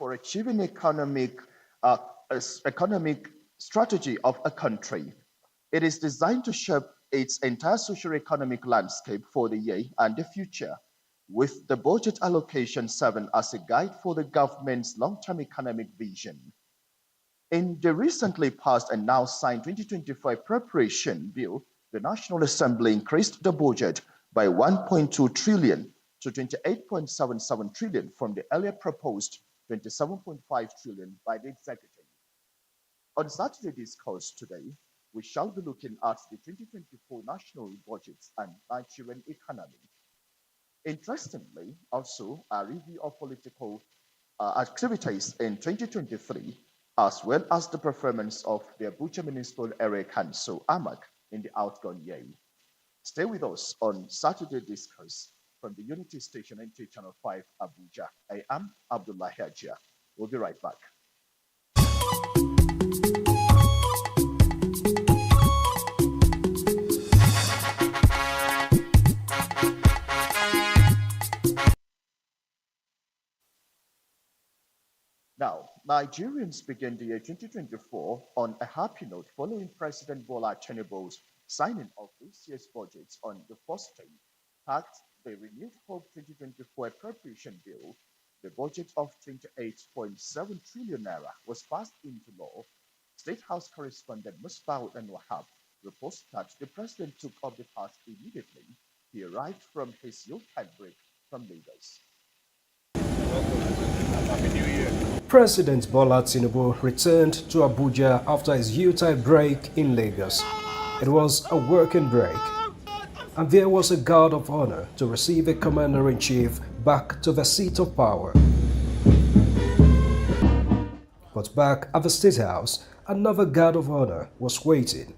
for achieving economic strategy of a country. It is designed to shape its entire socio-economic landscape for the year and the future, with the budget allocation serving as a guide for the government's long-term economic vision. In the recently passed and now signed 2024 appropriation bill, the National Assembly increased the budget by 1.2 trillion to 28.77 trillion from the earlier proposed 27.5 trillion by the executive. On Saturday Discourse today, we shall be looking at the 2024 national budgets and Nigerian economy. Interestingly, also a review of political activities in 2023, as well as the performance of the Abuja Municipal Area Council (AMAC) in the outgone year. Stay with us on Saturday Discourse from the Unity Station NT Channel 5 Abuja. I am Abdullah Hajia. We'll be right back. Now, Nigerians began the year 2024 on a happy note following President Bola Tinubu's signing of this year's budget on the first day. Packed the Renewed Hope 2024 appropriation bill, the budget of 28.7 trillion naira was passed into law. State House correspondent Musbao and Wahab reports that the president took up the task immediately. He arrived from his Yuletide break from Lagos. Happy New Year. President Bola Tinubu returned to Abuja after his Yuletide break in Lagos. It was a working break, and there was a guard of honor to receive the commander-in-chief back to the seat of power. But back at the State House, another guard of honor was waiting.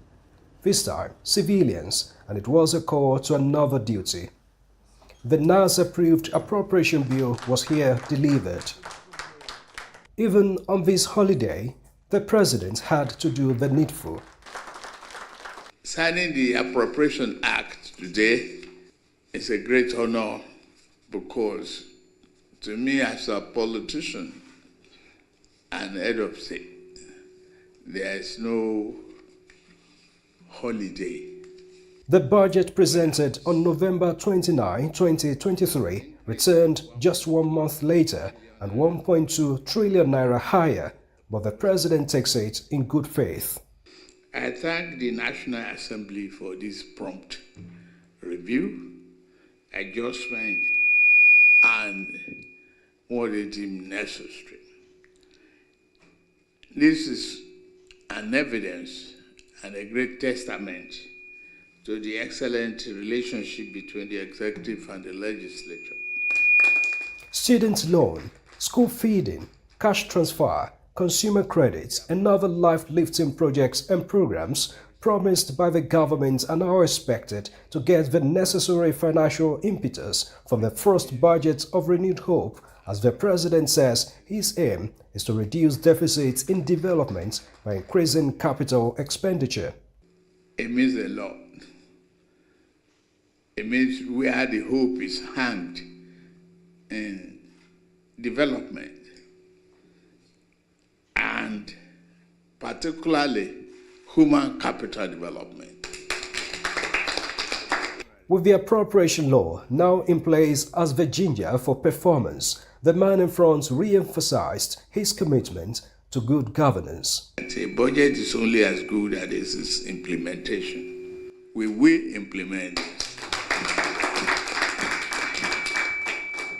This time, civilians, and it was a call to another duty. The NAS-approved appropriation bill was here delivered. Even on this holiday, the president had to do the needful. Signing the Appropriation Act today is a great honor because to me as a politician and head of state, there is no holiday. The budget presented on November 29, 2023 returned just 1 month later and 1.2 trillion naira higher, but the president takes it in good faith. I thank the National Assembly for this prompt review, adjustment, and what they deem necessary. This is an evidence and a great testament to the excellent relationship between the executive and the legislature. Student loan, school feeding, cash transfer, consumer credits, and other life-lifting projects and programs promised by the government are now expected to get the necessary financial impetus from the first budget of renewed hope, as the president says his aim is to reduce deficits in development by increasing capital expenditure. It means a lot. It means where the hope is hanged in development, and particularly human capital development. With the appropriation law now in place as the ginger for performance, the man in front re-emphasized his commitment to good governance. A budget is only as good as its implementation. We will implement it.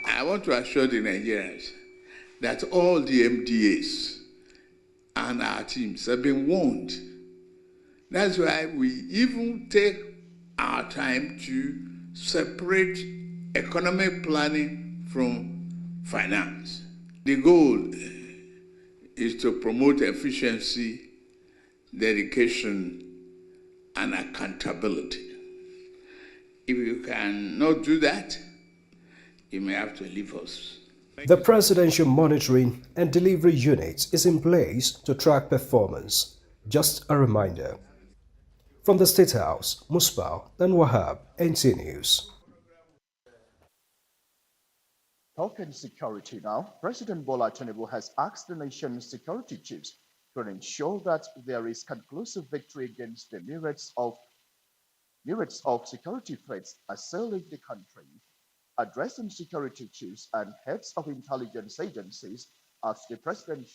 I want to assure the Nigerians that all the MDAs and our teams have been warned. That's why we even take our time to separate economic planning from finance. The goal is to promote efficiency, dedication, and accountability. If you cannot do that, you may have to leave us. The Presidential Monitoring and Delivery Unit is in place to track performance. Just a reminder. From the State House, Musbao and Wahab, NT News. Talking security now, President Bola Tinubu has asked the nation's security chiefs to ensure that there is conclusive victory against the myriads of security threats assailing the country. Addressing security chiefs and heads of intelligence agencies as the president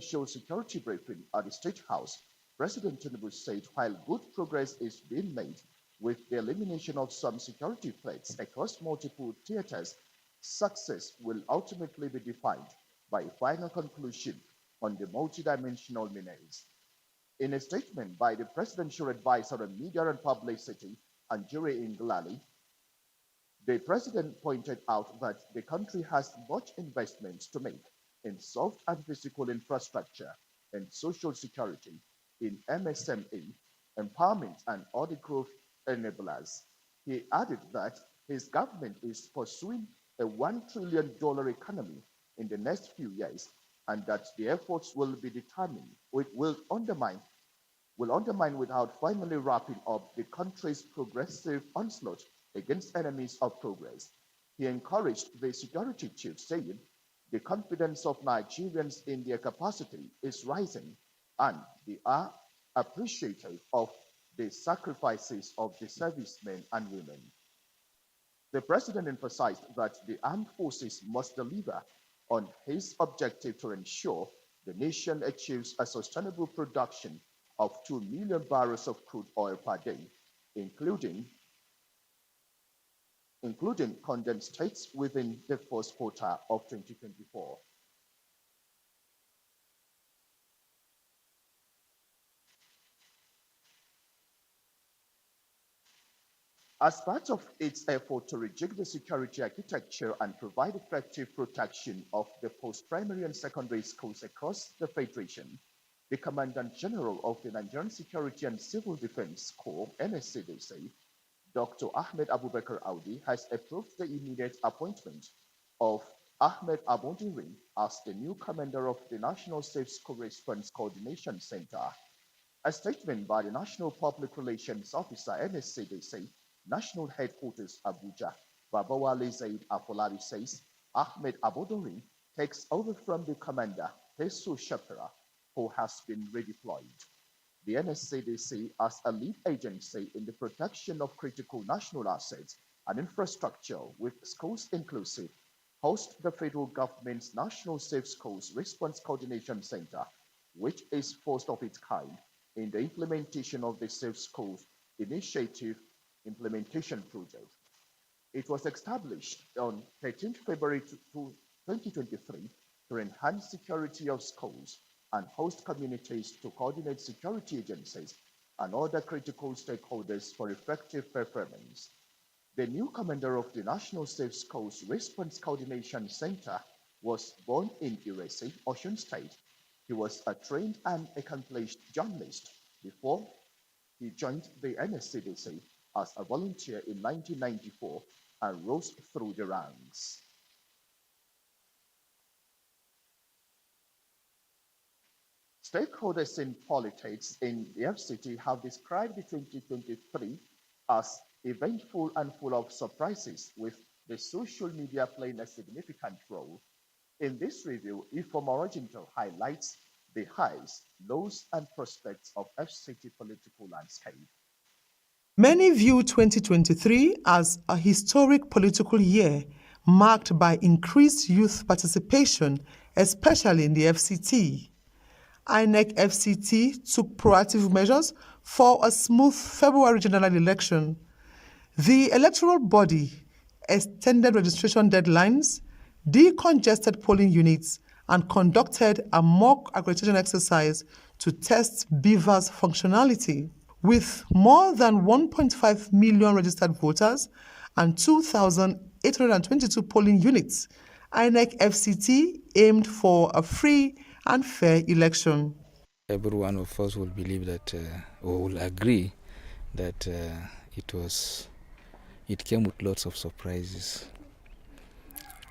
showed security briefing at the State House, President Tinubu said while good progress is being made with the elimination of some security threats across multiple theaters, success will ultimately be defined by a final conclusion on the multidimensional menace. In a statement by the presidential advisor on media and publicity, Anjure Nglali, the president pointed out that the country has much investments to make in soft and physical infrastructure and social security, in MSME, empowerment, and other growth enablers. He added that his government is pursuing a $1 trillion economy in the next few years and that the efforts will undermine without finally wrapping up the country's progressive onslaught against enemies of progress. He encouraged the security chief, saying, the confidence of Nigerians in their capacity is rising, and they are appreciative of the sacrifices of the servicemen and women. The president emphasized that the armed forces must deliver on his objective to ensure the nation achieves a sustainable production of 2 million barrels of crude oil per day, including condensates within the first quarter of 2024. As part of its effort to rejig the security architecture and provide effective protection of the post-primary and secondary schools across the Federation, the Commandant General of the Nigerian Security and Civil Defense Corps, NSCDC, Dr. Ahmed Abubakar Audi, has approved the immediate appointment of Ahmed Abondirin as the new commander of the National Safe School Response Coordination Center. A statement by the National Public Relations Officer, NSCDC, National Headquarters, Abuja, Babawale Zaid Afolari says Ahmed Abondirin takes over from the commander, Tesu Shapira, who has been redeployed. The NSCDC, as a lead agency in the protection of critical national assets and infrastructure with schools inclusive, hosts the federal government's National Safe Schools Response Coordination Center, which is first of its kind in the implementation of the Safe Schools Initiative Implementation Project. It was established on 13 February 2023 to enhance security of schools and host communities to coordinate security agencies and other critical stakeholders for effective performance. The new commander of the National Safe Schools Response Coordination Center was born in Iresi, Osun State. He was a trained and accomplished journalist before he joined the NSCDC as a volunteer in 1994 and rose through the ranks. Stakeholders in politics in the FCT have described the 2023 as eventful and full of surprises, with the social media playing a significant role. In this review, Ifeoma Ojinto highlights the highs, lows, and prospects of FCT political landscape. Many view 2023 as a historic political year marked by increased youth participation, especially in the FCT. INEC FCT took proactive measures for a smooth February general election. The electoral body extended registration deadlines, decongested polling units, and conducted a mock accreditation exercise to test BVAS functionality. With more than 1.5 million registered voters and 2,822 polling units, INEC FCT aimed for a free and fair election. Every one of us will believe that, or will agree that it came with lots of surprises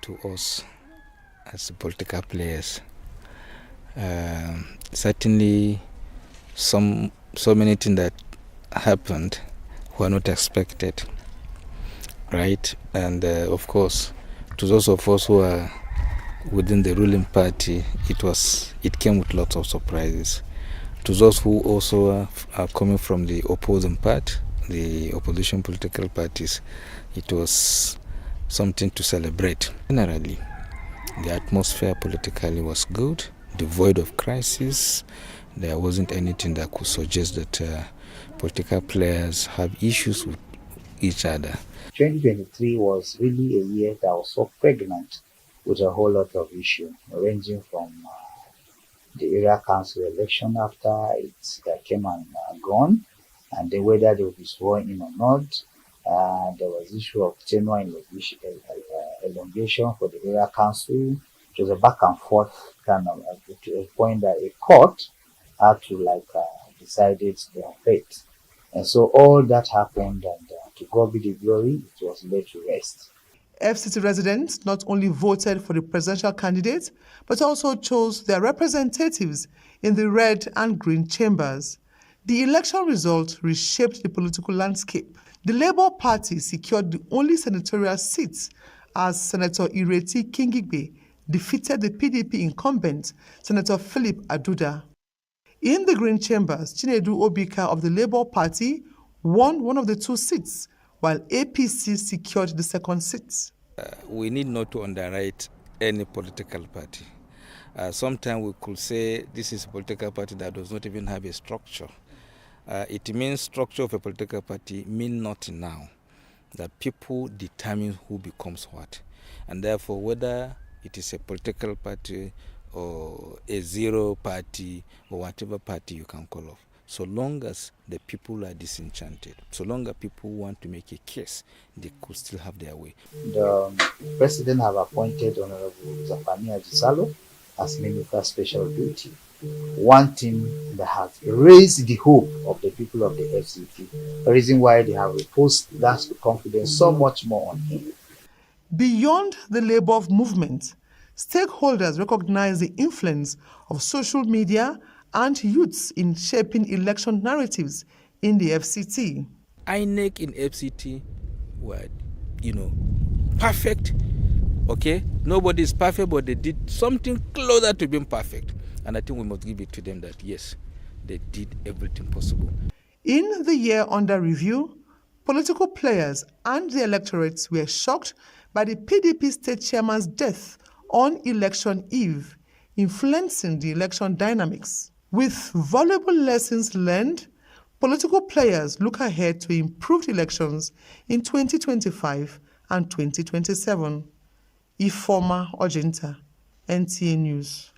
to us as political players. Certainly, so many things that happened were not expected, right? And of course, To those of us who are within the ruling party, it came with lots of surprises. To those who also are coming from the opposing part, the opposition political parties, it was something to celebrate. Generally, the atmosphere politically was good, devoid of crisis. There wasn't anything that could suggest that political players have issues with each other. 2023 was really a year that was so pregnant with a whole lot of issues, ranging from the area council election after it came and gone, and then whether they will be sworn in or not. There was issue of tenure elongation for the area council. It was a back and forth kind of to a point that a court had to decided their fate. And so all that happened, and to God be the glory, it was laid to rest. FCT residents not only voted for the presidential candidate, but also chose their representatives in the red and green chambers. The election result reshaped the political landscape. The Labour Party secured the only senatorial seats as Senator Ireti Kingigbe defeated the PDP incumbent, Senator Philip Aduda. In the Green Chambers, Chinedu Obika of the Labour Party won one of the two seats, while APC secured the second seat. We need not to underwrite any political party. Sometimes we could say this is a political party that does not even have a structure. It means structure of a political party mean nothing now, that people determine who becomes what. And therefore, whether it is a political party or a zero party or whatever party you can call off, so long as the people are disenchanted, so long as people want to make a case, they could still have their way. The president have appointed Honorable Zafani Ajisalo as Minister of Special Duty, one thing that has raised the hope of the people of the FCT, the reason why they have reposed that confidence so much more on him. Beyond the labor movement, stakeholders recognize the influence of social media and youths in shaping election narratives in the FCT. INEC in FCT were, perfect. Okay, nobody is perfect, but they did something closer to being perfect. And I think we must give it to them that, yes, they did everything possible. In the year under review, political players and the electorates were shocked by the PDP state chairman's death on election eve, influencing the election dynamics. With valuable lessons learned, political players look ahead to improved elections in 2025 and 2027. Ifoma Ojinta, NTA News.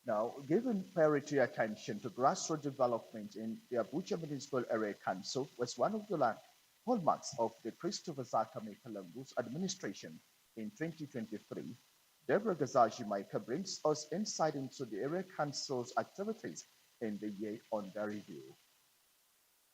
Now, giving priority attention to grassroots development in the Abuja Municipal Area Council was one of the hallmarks of the Christopher Zakame Kalangu's administration in 2023. Deborah Gazaji Micah brings us insight into the Area Council's activities in the year under review.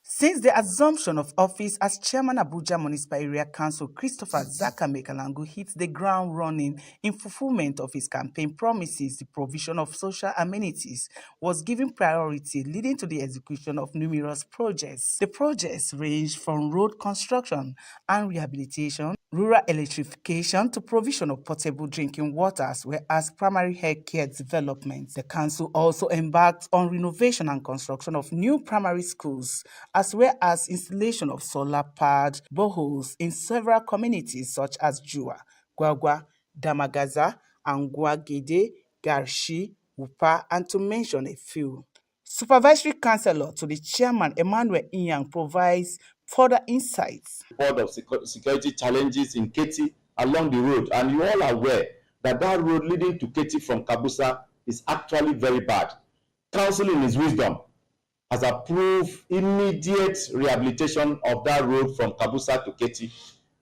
Since the assumption of office as Chairman Abuja Municipal Area Council, Christopher Zakame Kalangu hit the ground running in fulfillment of his campaign promises. The provision of social amenities was given priority, leading to the execution of numerous projects. The projects ranged from road construction and rehabilitation, rural electrification to provision of portable drinking water, as well as primary health care development. The council also embarked on renovation and construction of new primary schools, as well as installation of solar-powered boreholes in several communities such as Jua, Gwagwa, Damagaza, Angwa-Gede, Garshi, Upa, and to mention a few. Supervisory Councillor to the Chairman, Emmanuel Inyang, provides further insights. Report of security challenges in Keti along the road, and you all are aware that that road leading to Keti from Kabusa is actually very bad. Council in his wisdom has approved immediate rehabilitation of that road from Kabusa to Keti.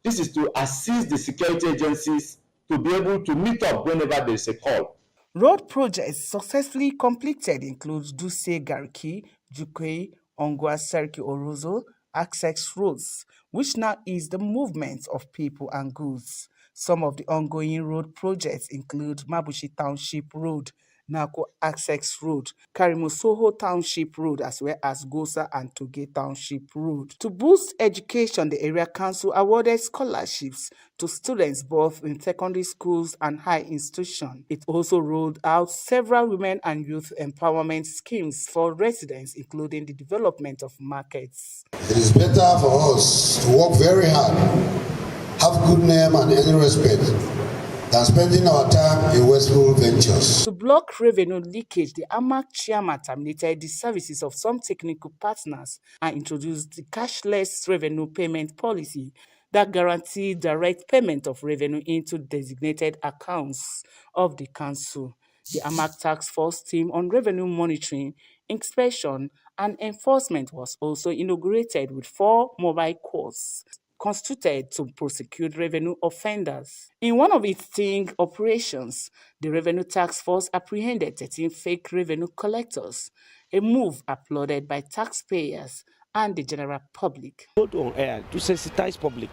This is to assist the security agencies to be able to meet up whenever there is a call. Road projects successfully completed include Duse Garki, Jukwe, Ongwa Serki Orozo, access roads, which now is the movement of people and goods. Some of the ongoing road projects include Mabushi Township Road, Nako Access Road, Karimosoho Township Road, as well as Gosa and Toge Township Road. To boost education, the area council awarded scholarships to students both in secondary schools and high institutions. It also rolled out several women and youth empowerment schemes for residents, including the development of markets. It is better for us to work very hard, have good name and any respect, than spending our time in wasteful ventures. To block revenue leakage, the AMAC chairman terminated the services of some technical partners and introduced the cashless revenue payment policy that guaranteed direct payment of revenue into designated accounts of the council. The AMAC Task Force team on revenue monitoring, inspection, and enforcement was also inaugurated with 4 mobile courts constituted to prosecute revenue offenders. In one of its sting operations, the Revenue Task Force apprehended 13 fake revenue collectors, a move applauded by taxpayers and the general public. On air to sensitize public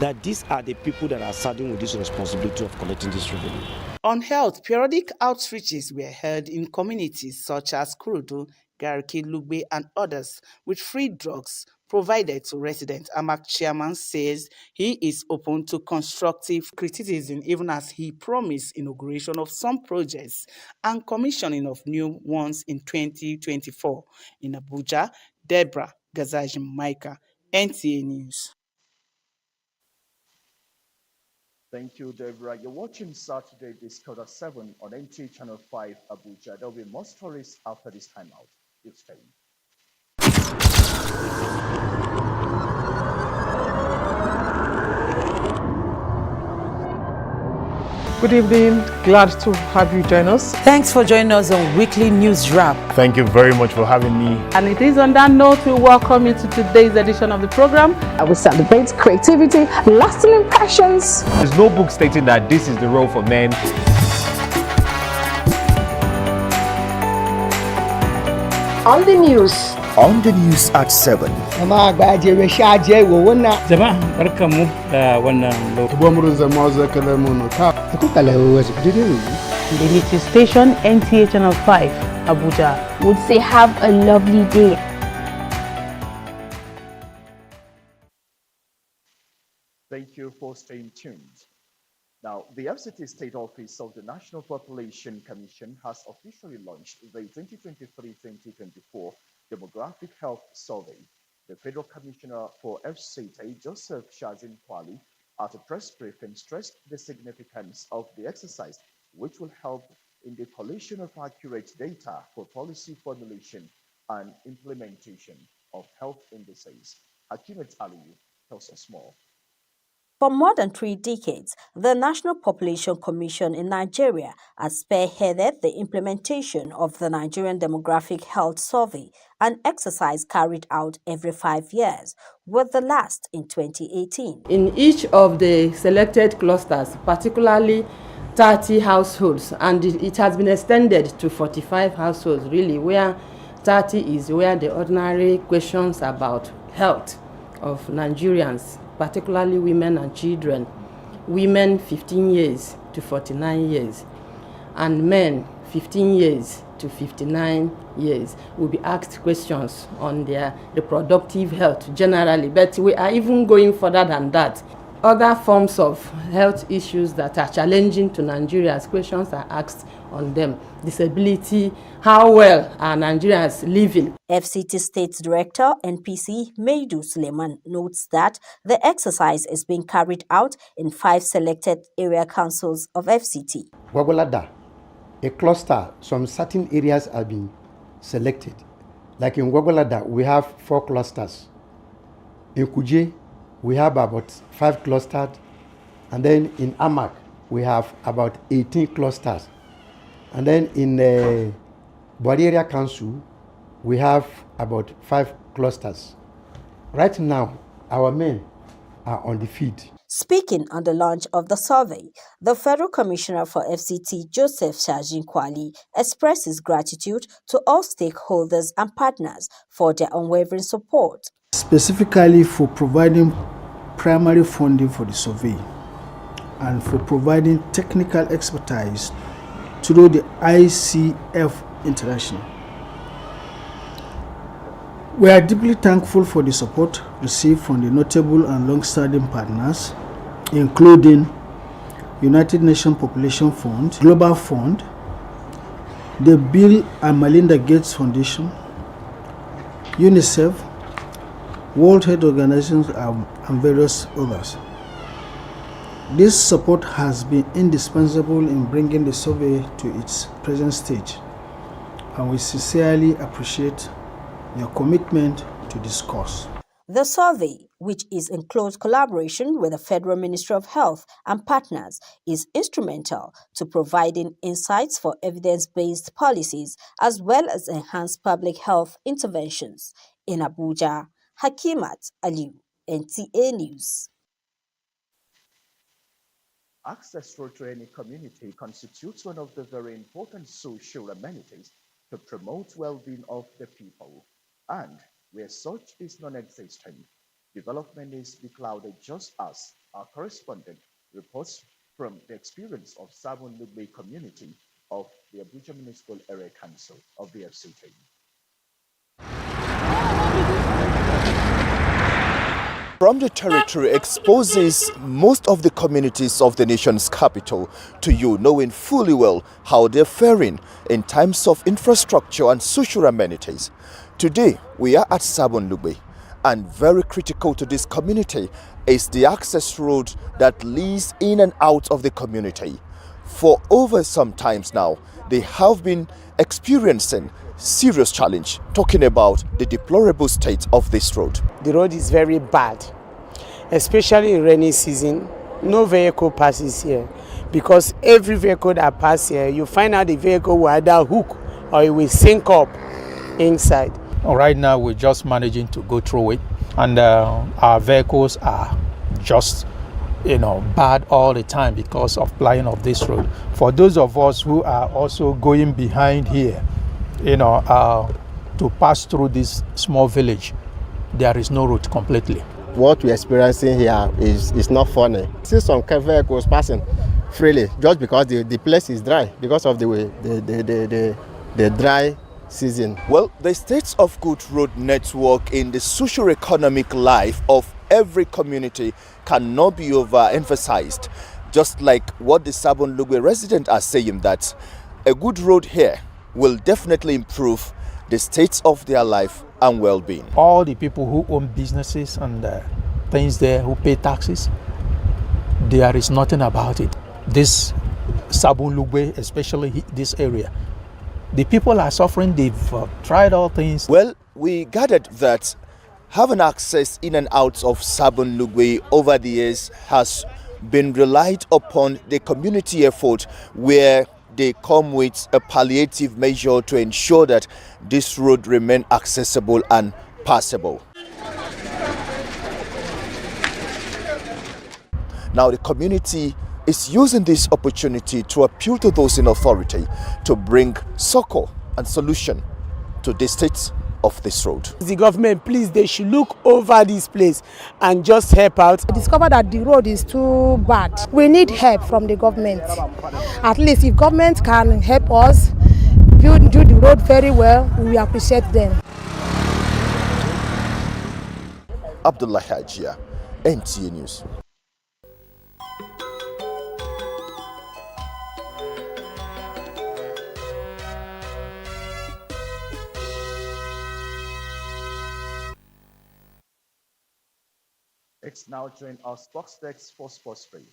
that these are the people that are saddled with this responsibility of collecting this revenue. On health, periodic outreaches were held in communities such as Kurudu, Gariki, Lugbe, and others, with free drugs provided to residents. AMAC chairman says he is open to constructive criticism, even as he promised inauguration of some projects and commissioning of new ones in 2024. In Abuja, Deborah Gazajim Micah, NTA News. Thank you, Deborah. You're watching Saturday Discourse at 7 on NTA Channel 5 Abuja. There will be more stories after this timeout. You stay. Good evening. Glad to have you join us. Thanks for joining us on Weekly News Wrap. Thank you very much for having me. And it is on that note we welcome you to today's edition of the program. I will celebrate creativity, lasting impressions. There's no book stating that this is the role for men. On the news. On the news at 7. The latest station, NTA Channel 5, Abuja. Would say have a lovely day. Thank you for staying tuned. Now, the FCT State Office of the National Population Commission has officially launched the 2023-2024 Demographic Health Survey. The Federal Commissioner for FCT, Joseph Shazin Kwali, at a press briefing stressed the significance of the exercise, which will help in the collation of accurate data for policy formulation and implementation of health indices. Hakimet Aliyu tells us more. For more than 3 decades, the National Population Commission in Nigeria has spearheaded the implementation of the Nigerian Demographic Health Survey, an exercise carried out every 5 years, with the last in 2018. In each of the selected clusters, particularly 30 households, and it has been extended to 45 households, really, where 30 is where the ordinary questions about health of Nigerians, particularly women and children, women 15 years to 49 years, and men 15 years to 59 years will be asked questions on their reproductive health generally. But we are even going further than that. Other forms of health issues that are challenging to Nigerians, questions are asked on them. Disability, how well are Nigerians living? FCT State Director, NPC, Meidu Suleiman, notes that the exercise is being carried out in 5 selected area councils of FCT. Gwagwalada, a cluster, some certain areas have been selected. Like in Gwagwalada, we have 4 clusters. In Kuje, we have about 5 clusters. And then in Amak, we have about 18 clusters. And then in Body Area Council, we have about 5 clusters. Right now, our men are on the field. Speaking on the launch of the survey, the Federal Commissioner for FCT, Joseph Shazin Kwali, expresses gratitude to all stakeholders and partners for their unwavering support. Specifically for providing primary funding for the survey and for providing technical expertise through the ICF International. We are deeply thankful for the support received from the notable and long-standing partners, including United Nations Population Fund, Global Fund, the Bill and Melinda Gates Foundation, UNICEF, World Health Organization, and various others. This support has been indispensable in bringing the survey to its present stage, and we sincerely appreciate your commitment to this cause. The survey, which is in close collaboration with the Federal Ministry of Health and partners, is instrumental to providing insights for evidence-based policies as well as enhanced public health interventions. In Abuja, Hakimat Aliu, NTA News. Access road to any community constitutes one of the very important social amenities to promote well-being of the people. And where such is non-existent, development is beclouded, just as our correspondent reports from the experience of Sabon Lugbe community of the Abuja Municipal Area Council of the FCT. From the territory exposes most of the communities of the nation's capital to you, knowing fully well how they're faring in terms of infrastructure and social amenities. Today, we are at Sabon Lugbe, and very critical to this community is the access road that leads in and out of the community. For over some times now, they have been experiencing serious challenge, talking about the deplorable state of this road. The road is very bad, especially in rainy season. No vehicle passes here because every vehicle that passes here, you find out the vehicle will either hook or it will sink up inside. Right now, we're just managing to go through it, and our vehicles are just, bad all the time because of plying of this road. For those of us who are also going behind here, to pass through this small village, there is no road completely. What we're experiencing here is not funny. See some vehicles passing freely just because the place is dry because of the dry season. Well, the state of good road network in the socio-economic life of every community cannot be overemphasized. Just like what the Sabon Lugbe residents are saying, that a good road here will definitely improve the state of their life and well-being. All the people who own businesses and things there, who pay taxes, there is nothing about it. This Sabon Lugbe, especially this area, the people are suffering. They've tried all things. Well, we gathered that having access in and out of Sabon Lugbe over the years has been relied upon the community effort, where they come with a palliative measure to ensure that this road remain accessible and passable. Now the community is using this opportunity to appeal to those in authority to bring succor and solution to the state of this road. The government, please, they should look over this place and just help out. I discovered that the road is too bad. We need help from the government. At least if government can help us do the road very well, we appreciate them. Abdullah Hajia, NTA News. It's now joined our sports desk for Sports Free.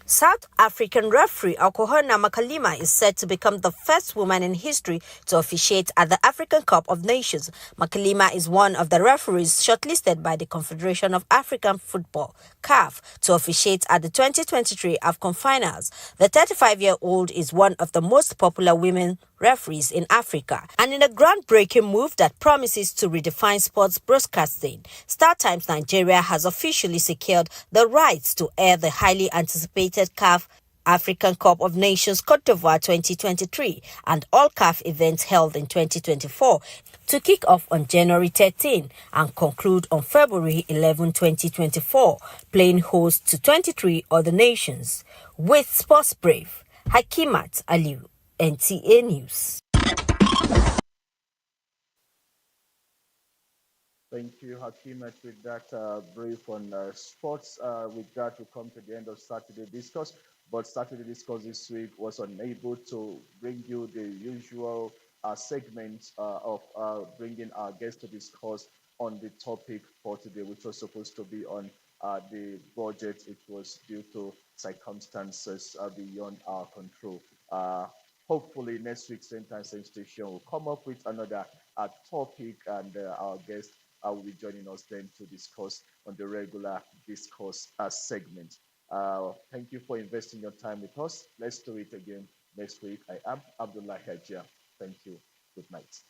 South African referee Alkohona Makalima is said to become the first woman in history to officiate at the African Cup of Nations. Makalima is one of the referees shortlisted by the Confederation of African Football, CAF, to officiate at the 2023 AFCON Finals. The 35-year-old is one of the most popular women referees in Africa, and in a groundbreaking move that promises to redefine sports broadcasting, StarTimes Nigeria has officially secured the rights to air the highly anticipated CAF African Cup of Nations Côte d'Ivoire 2023 and all CAF events held in 2024 to kick off on January 13 and conclude on February 11, 2024, playing host to 23 other nations. With Sports Brief, Hakimat Aliu, NTA News. Thank you, Hakimat, with that brief on sports. With that, we come to the end of Saturday Discourse. But Saturday Discourse this week was unable to bring you the usual segment of bringing our guests to discuss on the topic for today, which was supposed to be on the budget. It was due to circumstances beyond our control. Hopefully, next week, same time, same station, will come up with another topic, and our guest will be joining us then to discuss on the regular discourse segment. Thank you for investing your time with us. Let's do it again next week. I am Abdullah Hajia. Thank you. Good night.